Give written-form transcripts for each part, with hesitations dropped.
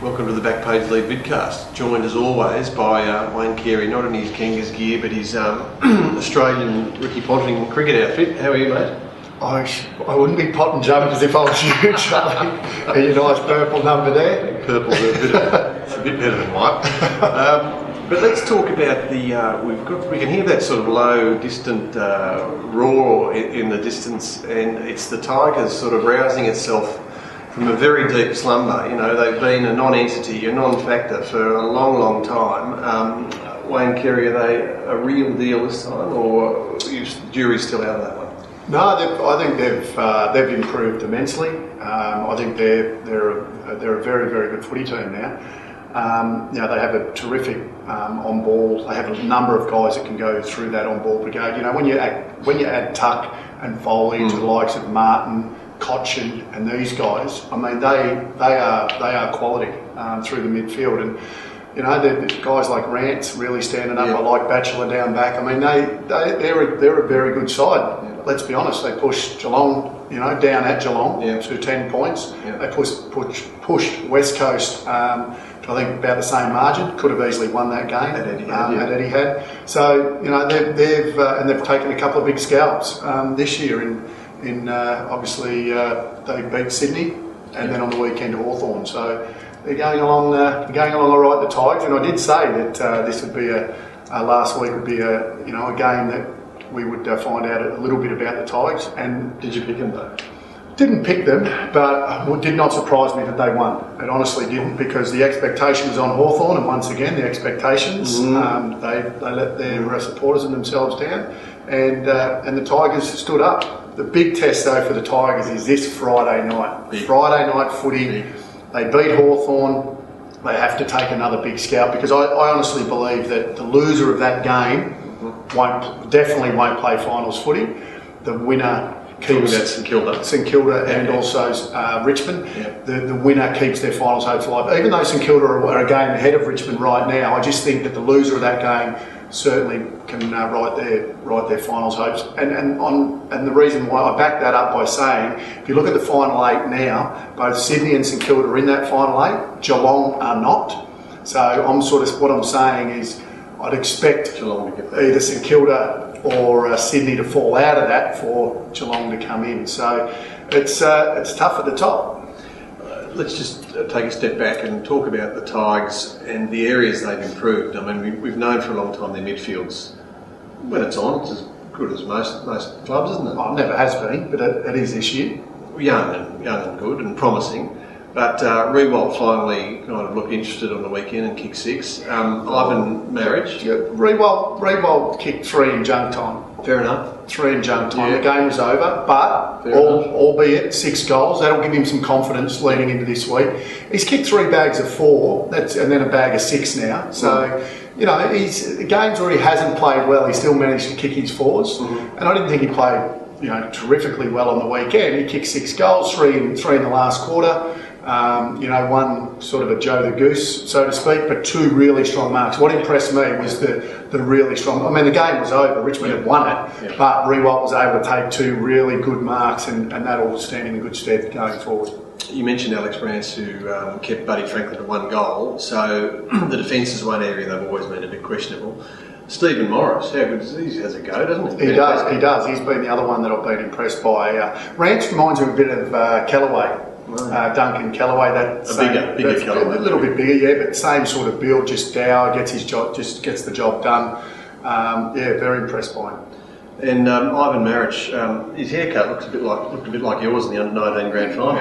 Welcome to the BackPageLead Vidcast, joined as always by Wayne Carey, not in his Kangas gear but his Australian Ricky Ponting cricket outfit. How are you, mate? I wouldn't be potting jumpers if I was you, Charlie. Your nice purple number there. Purple's it's a bit better than white. But let's talk about we can hear that sort of low, distant roar in the distance, and it's the Tigers sort of rousing itself from a very deep slumber. You know, they've been a non-entity, a non-factor for a long, long time. Wayne Carey, are they a real deal this time, or is the jury still out of that one? No, I think they've improved immensely. I think they're a very, very good footy team now. They have a terrific on ball. They have a number of guys that can go through that on ball brigade. You know, when you add Tuck and Foley to the likes of Martin, Cochin and these guys, I mean, they are quality through the midfield, and you know, the guys like Rance really standing up. I like Batchelor down back. I mean, they're a very good side. Yeah. Let's be honest, they pushed Geelong, you know, down at Geelong to 10 points. Yeah. They pushed West Coast to I think about the same margin. Could have easily won that game at Etihad. So you know, they've taken a couple of big scalps this year. In obviously they beat Sydney, and then on the weekend Hawthorn. So they're going along all right, the Tigers. And I did say that this would be last week would be a game that we would find out a little bit about the Tigers. And did you pick them though? Didn't pick them, but it did not surprise me that they won. It honestly didn't, because the expectation was on Hawthorn, and once again the expectations they let their supporters and themselves down, and the Tigers stood up. The big test though for the Tigers is this Friday night. Friday night footy. They beat Hawthorn. They have to take another big scalp, because I honestly believe that the loser of that game definitely won't play finals footy. The winner keeps St Kilda and also Richmond. Yeah. The winner keeps their finals hopes alive. Even though St Kilda are a game ahead of Richmond right now, I just think that the loser of that game certainly can write their finals hopes. And the reason why I back that up by saying, if you look at the final eight now, both Sydney and St Kilda are in that final eight. Geelong are not. So what I'm saying is, I'd expect Geelong to get either St Kilda or Sydney to fall out of that for Geelong to come in. So it's tough at the top. Let's just take a step back and talk about the Tigers and the areas they've improved. I mean, we've known for a long time their midfields, when it's on, it's as good as most clubs, isn't it? Oh, it never has been, but it is this year. Young and good and promising. But Riewoldt finally kind of looked interested on the weekend and kicked 6. Ivan Marriage. Yeah, Riewoldt kicked 3 in junk time. Fair enough. 3 in junk time. Yeah. The game was over, but albeit 6 goals, that'll give him some confidence leading into this week. He's kicked 3 bags of 4, and then a bag of 6 now. So, you know, the games where he hasn't played well, he still managed to kick his 4s. Mm-hmm. And I didn't think he played, you know, terrifically well on the weekend. He kicked 6 goals, 3 in the last quarter. One sort of a Joe the Goose, so to speak, but 2 really strong marks. What impressed me was the really strong. I mean, the game was over. Richmond had won it, but Riewoldt was able to take 2 really good marks, and that all stand in good stead going forward. You mentioned Alex Rance, who kept Buddy Franklin to 1 goal. So the defence is one area they've always been a bit questionable. Stephen Morris, how good is he? Has a go, doesn't he? He does. He's been the other one that I've been impressed by. Rance reminds me a bit of Callaway. Duncan Callaway, bigger Callaway, a little bit bigger, yeah, but same sort of build, just dour, gets the job done. Very impressed by him. And Ivan Marriage, his haircut looked a bit like yours in the under-19 grand final.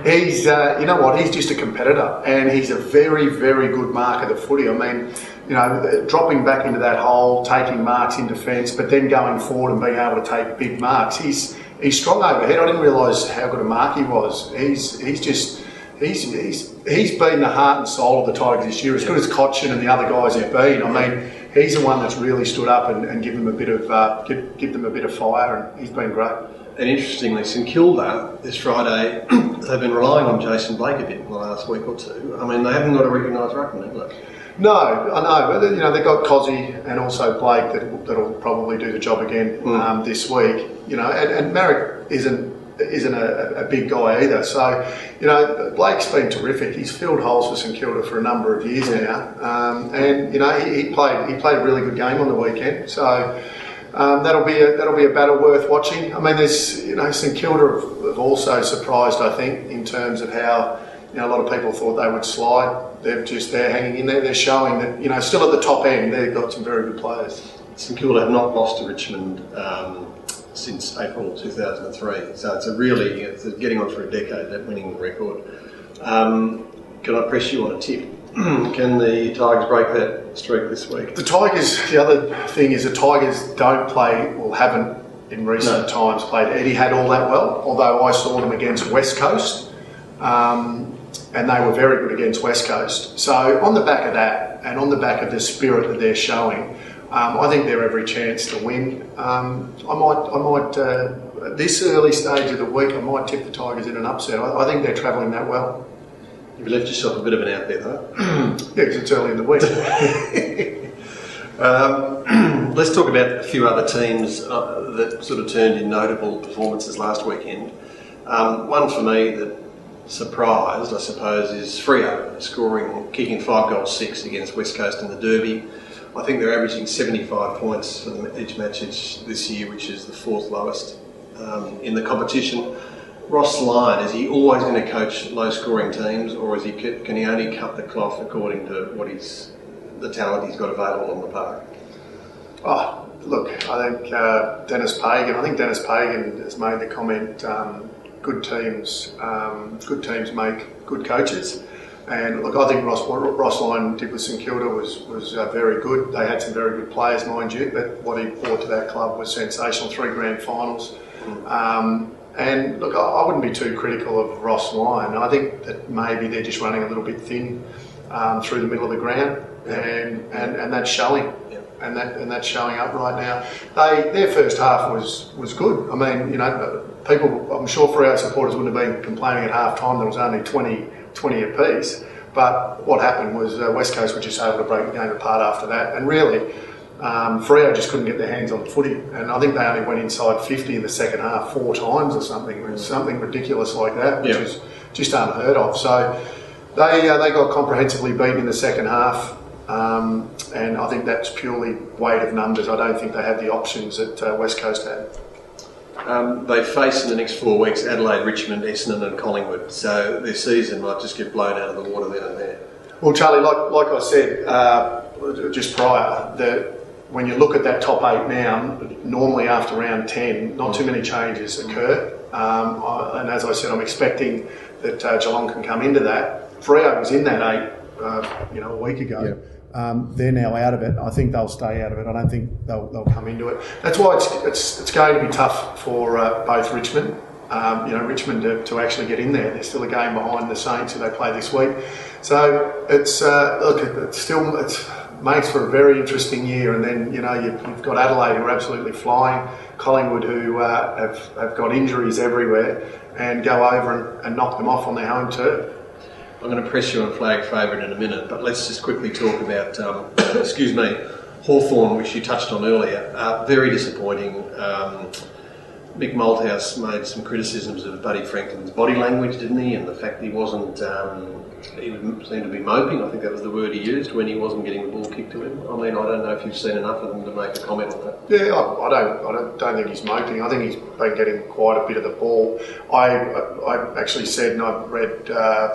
He's you know what? He's just a competitor, and he's a very, very good marker of the footy. I mean, you know, dropping back into that hole, taking marks in defence, but then going forward and being able to take big marks. He's strong overhead. I didn't realise how good a mark he was. He's been the heart and soul of the Tigers this year, as good as Cochin and the other guys have been. I mean, he's the one that's really stood up and give them a bit of fire, and he's been great. And interestingly, St Kilda this Friday, they've been relying on Jason Blake a bit in the last week or 2. I mean, they haven't got a recognised ruckman, have they? No, I know, but you know, they've got Cozzy and also Blake that'll probably do the job again this week. You know, and Marrick isn't isn't a big guy either. So, Blake's been terrific. He's filled holes for St Kilda for a number of years now, and he played a really good game on the weekend. So that'll be a battle worth watching. I mean, there's St Kilda have also surprised, I think, in terms of how a lot of people thought they would slide. They're hanging in there. They're showing that still at the top end they've got some very good players. St Kilda have not lost to Richmond since April 2003, so it's getting on for a decade, that winning record. Can I press you on a tip? Can the Tigers break that streak this week? The other thing is the Tigers don't play, or haven't in recent times played Etihad all that well, although I saw them against West Coast, and they were very good against West Coast. So on the back of that, and on the back of the spirit that they're showing, I think they're every chance to win. I might at this early stage of the week, I might tip the Tigers in an upset. I think they're travelling that well. You've left yourself a bit of an out there, though. Yeah, because it's early in the week. Let's talk about a few other teams that sort of turned in notable performances last weekend. One for me that surprised, I suppose, is Freo kicking 5 goals 6 against West Coast in the Derby. I think they're averaging 75 points for each match this year, which is the 4th lowest in the competition. Ross Lyon, is he always going to coach low-scoring teams, or can he only cut the cloth according to the talent he's got available on the park? Oh, look, I think Dennis Pagan has made the comment, good teams make good coaches. And look, I think Ross Lyon did with St Kilda was very good. They had some very good players, mind you, but what he brought to that club was sensational. 3 grand finals. And look, I wouldn't be too critical of Ross Lyon. I think that maybe they're just running a little bit thin through the middle of the ground, and that's showing. And that's showing up right now. Their first half was good. I mean, people, I'm sure Freo supporters wouldn't have been complaining at half time there was only 20 apiece. But what happened was West Coast were just able to break the game apart after that. And really, Freo just couldn't get their hands on the footy. And I think they only went inside 50 in the second half 4 times or something. Something ridiculous like that, which is just unheard of. So they got comprehensively beaten in the second half. And I think that's purely weight of numbers. I don't think they had the options that West Coast had. They face in the next 4 weeks Adelaide, Richmond, Essendon and Collingwood, so their season might just get blown out of the water then and there. Well, Charlie, like I said just prior, that when you look at that top 8 now, normally after round 10, not too many changes occur. And as I said, I'm expecting that Geelong can come into that. Freo was in that 8 a week ago. Yeah. They're now out of it. I think they'll stay out of it. I don't think they'll come into it. That's why it's going to be tough for both Richmond. Richmond to actually get in there. They're still a game behind the Saints who they play this week. So it's makes for a very interesting year. And then you've got Adelaide who are absolutely flying, Collingwood who have got injuries everywhere, and go over and knock them off on their home turf. I'm going to press you on flag favourite in a minute, but let's just quickly talk about, Hawthorn, which you touched on earlier. Very disappointing. Mick Malthouse made some criticisms of Buddy Franklin's body language, didn't he? And the fact that he wasn't, he seemed to be moping, I think that was the word he used, when he wasn't getting the ball kicked to him. I mean, I don't know if you've seen enough of them to make a comment on that. Yeah, I don't think he's moping. I think he's been getting quite a bit of the ball. I actually said, and I read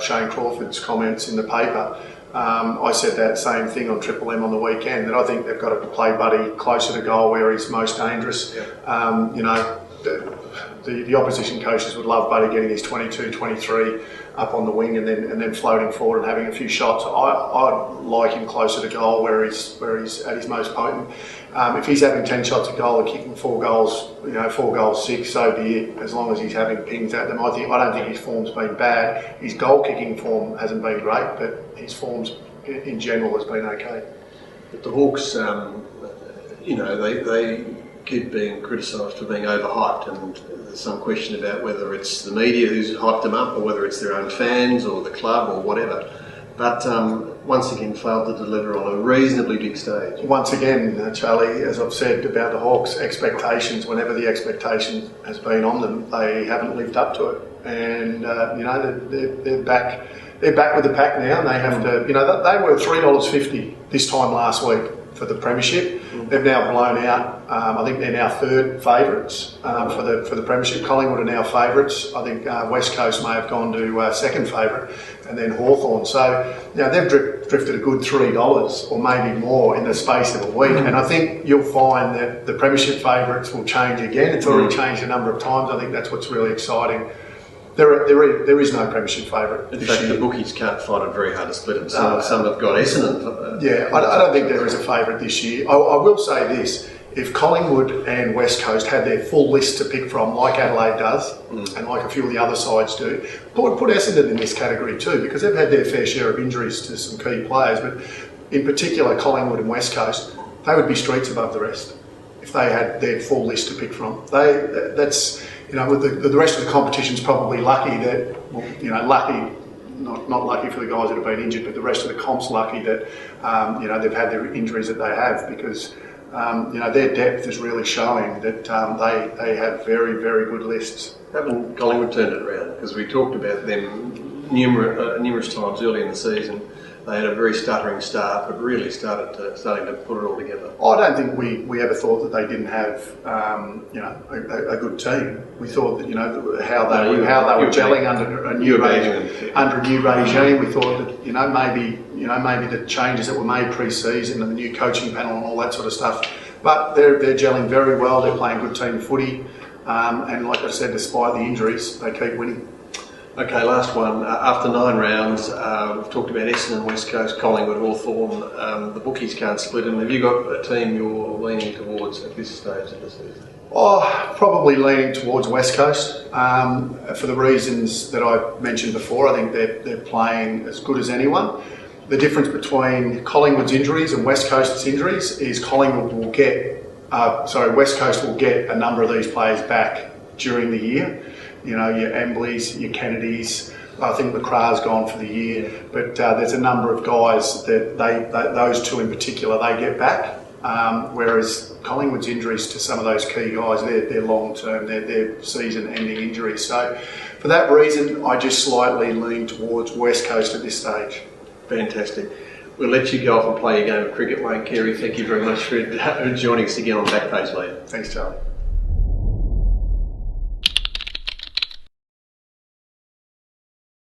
Shane Crawford's comments in the paper, I said that same thing on Triple M on the weekend, that I think they've got to play Buddy closer to goal where he's most dangerous. Yeah. The opposition coaches would love Buddy getting his 22, 23 up on the wing and then floating forward and having a few shots. I'd like him closer to goal where he's at his most potent. If he's having 10 shots at goal and kicking 4 goals, 4 goals 6, so be it. As long as he's having pings at them, I don't think his form's been bad. His goal kicking form hasn't been great, but his forms in general has been okay. But the Hawks, they keep being criticised for being overhyped, and there's some question about whether it's the media who's hyped them up or whether it's their own fans or the club or whatever. But once again failed to deliver on a reasonably big stage. Once again, Charlie, as I've said about the Hawks, expectations, whenever the expectation has been on them, they haven't lived up to it. And, they're back. They're back with the pack now, and they have to, they were $3.50 this time last week for the premiership. They've now blown out. I think they're now third favourites for the premiership. Collingwood are now favourites. I think West Coast may have gone to second favourite, and then Hawthorn. So they've drifted a good $3 or maybe more in the space of a week. And I think you'll find that the premiership favourites will change again. It's already changed a number of times. I think that's what's really exciting. There is no premiership favourite. In fact, the bookies can't find it very hard to split them. Some have got Essendon. I don't think there is a favourite this year. I will say this. If Collingwood and West Coast had their full list to pick from, like Adelaide does, and like a few of the other sides do, put Essendon in this category too, because they've had their fair share of injuries to some key players, but in particular Collingwood and West Coast, they would be streets above the rest if they had their full list to pick from. With the rest of the competition's probably lucky that, not lucky for the guys that have been injured, but the rest of the comp's lucky that, they've had their injuries that they have, because, their depth is really showing that they have very, very good lists. Haven't Collingwood turned it around? Because we talked about them numerous times early in the season. They had a very stuttering start, but really starting to put it all together. I don't think we ever thought that they didn't have a good team. We thought that how they were gelling under a new regime. We thought that maybe the changes that were made pre-season and the new coaching panel and all that sort of stuff. But they're gelling very well. They're playing good team footy, and like I said, despite the injuries, they keep winning. Okay, last one. After 9 rounds, we've talked about Essendon, West Coast, Collingwood, Hawthorn. The bookies can't split them. Have you got a team you're leaning towards at this stage of the season? Probably leaning towards West Coast for the reasons that I mentioned before. I think they're playing as good as anyone. The difference between Collingwood's injuries and West Coast's injuries is West Coast will get a number of these players back during the year. Your Embleys, your Kennedys. I think McCrath's gone for the year, but there's a number of guys that those two in particular, they get back. Whereas Collingwood's injuries to some of those key guys, they're long term, they're season-ending injuries. So, for that reason, I just slightly lean towards West Coast at this stage. Fantastic. We'll let you go off and play your game of cricket, Wayne Carey. Thank you very much for joining us again on BackPageLead. Thanks, Charlie.